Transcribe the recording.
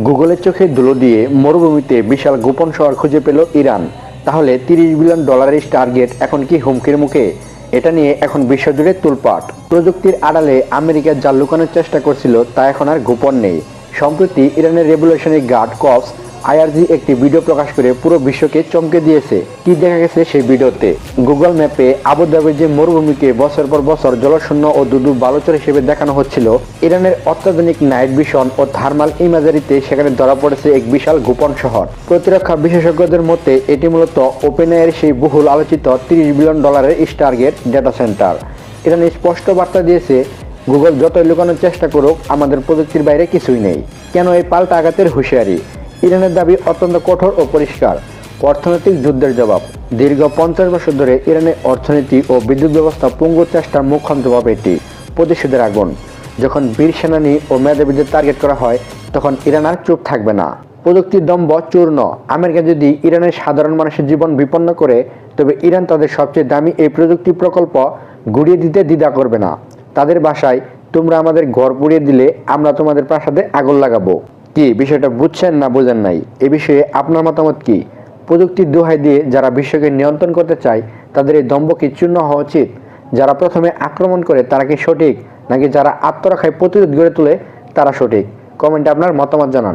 গুগলের চোখে ধুলো দিয়ে মরুভূমিতে বিশাল গোপন শহর খুঁজে পেল ইরান। তাহলে $30 বিলিয়ন টার্গেট এখন কি হুমকির মুখে? এটা নিয়ে এখন বিশ্বজুড়ে তোলপাট। প্রযুক্তির আড়ালে আমেরিকা যা লুকানোর চেষ্টা করছিল তা এখন আর গোপন নেই। সম্প্রতি ইরানের রেভলিউশনারি গার্ড কর্পস আইআরজি একটি ভিডিও প্রকাশ করে পুরো বিশ্বকে চমকে দিয়েছে। কি দেখা গেছে সেই ভিডিওতে? গুগল ম্যাপে আবুধাবির যে মরুভূমিকে বছর পর বছর জলশূন্য ও দুদু বালুচর হিসেবে দেখানো হচ্ছিল, ইরানের অত্যাধুনিক নাইট ভিশন ও থার্মাল ইমেজারিতে সেখানে ধরা পড়েছে এক বিশাল গোপন শহর। প্রতিরক্ষা বিশেষজ্ঞদের মতে এটি মূলত ওপেনএআইয়ের সেই বহুল আলোচিত $30 billion Stargate data centre. Iran স্পষ্ট বার্তা দিয়েছে, গুগল যতই লুকানোর চেষ্টা করুক, আমাদের প্রযুক্তির বাইরে কিছুই নেই। কেন এই পাল্টা আঘাতের হুঁশিয়ারি? ইরানের দাবি অত্যন্ত কঠোর ও পরিষ্কার। অর্থনৈতিক যুদ্ধের জবাব। দীর্ঘ 50 বছর ধরে ইরানের অর্থনীতি ও বিদ্যুৎ ব্যবস্থা পঙ্গুর চেষ্টার মুখোমুখি জবাব এটি। প্রতিশোধের আগুন। যখন বীর সেনানী ও মেধাবীদের টার্গেট করা হয়, তখন ইরান আর চুপ থাকবে না। প্রযুক্তির দম্ভ চূর্ণ। আমেরিকা যদি ইরানের সাধারণ মানুষের জীবন বিপন্ন করে, তবে ইরান তাদের সবচেয়ে দামি এই প্রযুক্তি প্রকল্প গুড়িয়ে দিতে দ্বিধা করবে না। তাদের ভাষায়, তোমরা আমাদের ঘর পুড়িয়ে দিলে আমরা তোমাদের প্রাসাদে আগুন লাগাবো। কি বিষয়টা বুঝছেন না বুঝেন নাই? এ বিষয়ে আপনার মতামত কি? প্রযুক্তির দোহাই দিয়ে যারা বিশ্বকে নিয়ন্ত্রণ করতে চায়, তাদের এই দম্ভ কি চূর্ণ হওয়া উচিত? যারা প্রথমে আক্রমণ করে তারা কি সঠিক, নাকি যারা আত্মরক্ষায় প্রতিরোধ গড়ে তোলে তারা সঠিক? কমেন্টে আপনার মতামত জানান।